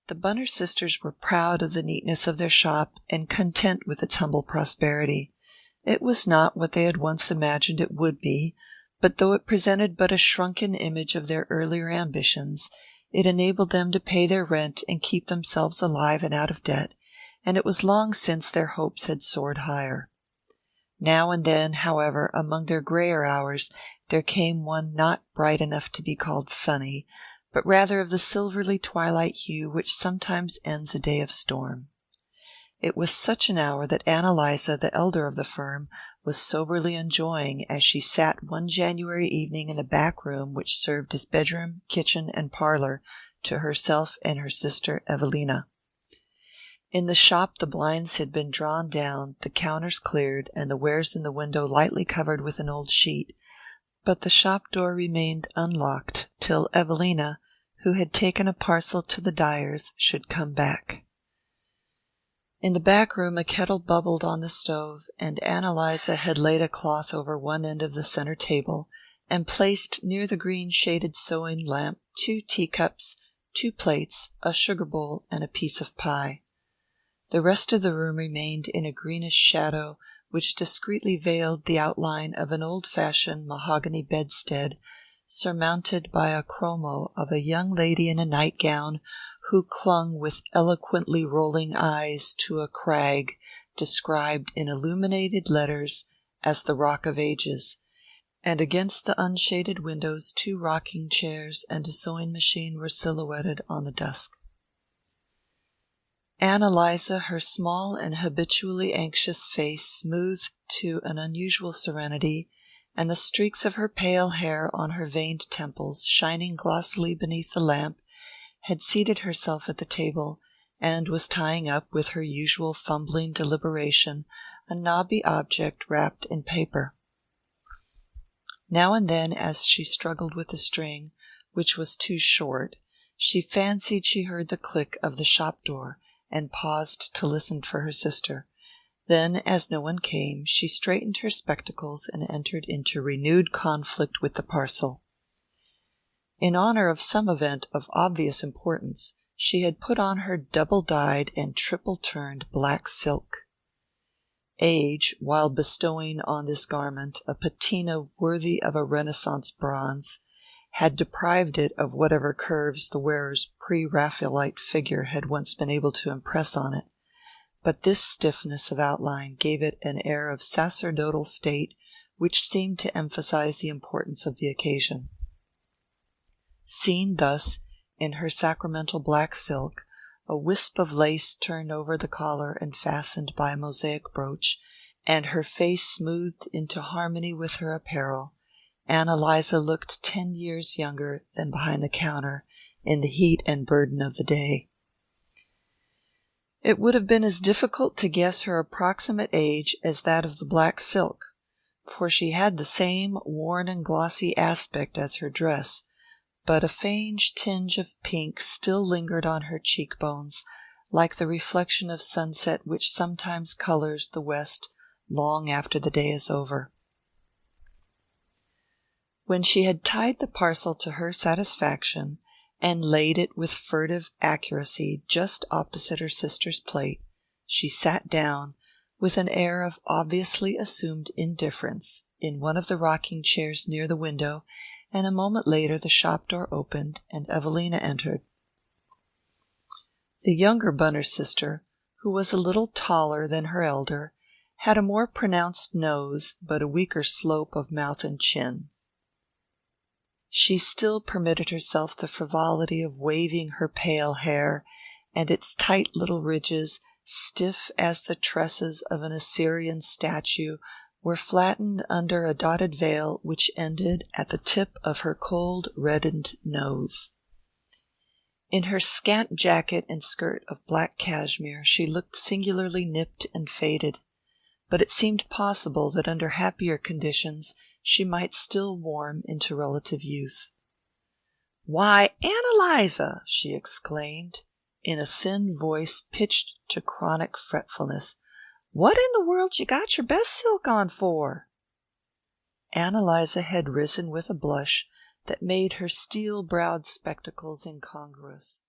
The Bunner sisters were proud of the neatness of their shop and content with its humble prosperity. It was not what they had once imagined it would be, but though it presented but a shrunken image of their earlier ambitions, it enabled them to pay their rent and keep themselves alive and out of debt, and it was long since their hopes had soared higher. Now and then, however, among their grayer hours, there came one not bright enough to be called sunny, but rather of the silvery twilight hue which sometimes ends a day of storm. It was such an hour that Eliza, the elder of the firm, was soberly enjoying as she sat one January evening in the back room which served as bedroom, kitchen, and parlor to herself and her sister Evelina. In the shop the blinds had been drawn down, the counters cleared, and the wares in the window lightly covered with an old sheet, but the shop door remained unlocked till Evelina, who had taken a parcel to the dyer's, should come back. In the back room a kettle bubbled on the stove, and Eliza had laid a cloth over one end of the center table, and placed near the green-shaded sewing lamp 2 teacups, 2 plates, a sugar bowl, and a piece of pie. The rest of the room remained in a greenish shadow, which discreetly veiled the outline of an old-fashioned mahogany bedstead, surmounted by a chromo of a young lady in a nightgown, who clung with eloquently rolling eyes to a crag described in illuminated letters as the Rock of Ages, and against the unshaded windows 2 rocking chairs and a sewing machine were silhouetted on the dusk. Eliza, her small and habitually anxious face smoothed to an unusual serenity, and the streaks of her pale hair on her veined temples shining glossily beneath the lamp, had seated herself at the table, and was tying up, with her usual fumbling deliberation, a knobby object wrapped in paper. Now and then, as she struggled with the string, which was too short, she fancied she heard the click of the shop door, and paused to listen for her sister. Then, as no one came, she straightened her spectacles and entered into renewed conflict with the parcel. In honor of some event of obvious importance, she had put on her double-dyed and triple-turned black silk. Age, while bestowing on this garment a patina worthy of a Renaissance bronze, had deprived it of whatever curves the wearer's pre-Raphaelite figure had once been able to impress on it, but this stiffness of outline gave it an air of sacerdotal state which seemed to emphasize the importance of the occasion. Seen thus, in her sacramental black silk, a wisp of lace turned over the collar and fastened by a mosaic brooch, and her face smoothed into harmony with her apparel, Eliza looked 10 years younger than behind the counter in the heat and burden of the day. It would have been as difficult to guess her approximate age as that of the black silk, for she had the same worn and glossy aspect as her dress, but a faint tinge of pink still lingered on her cheekbones, like the reflection of sunset which sometimes colors the west long after the day is over. When she had tied the parcel to her satisfaction, and laid it with furtive accuracy just opposite her sister's plate, she sat down, with an air of obviously assumed indifference, in one of the rocking chairs near the window, and a moment later the shop door opened, and Evelina entered. The younger Bunner sister, who was a little taller than her elder, had a more pronounced nose, but a weaker slope of mouth and chin. She still permitted herself the frivolity of waving her pale hair, and its tight little ridges, stiff as the tresses of an Assyrian statue, were flattened under a dotted veil which ended at the tip of her cold reddened nose. In her scant jacket and skirt of black cashmere she looked singularly nipped and faded, but it seemed possible that under happier conditions she might still warm into relative youth. "Why, Eliza!" she exclaimed, in a thin voice pitched to chronic fretfulness, "what in the world you got your best silk on for?" Eliza had risen with a blush that made her steel-browed spectacles incongruous.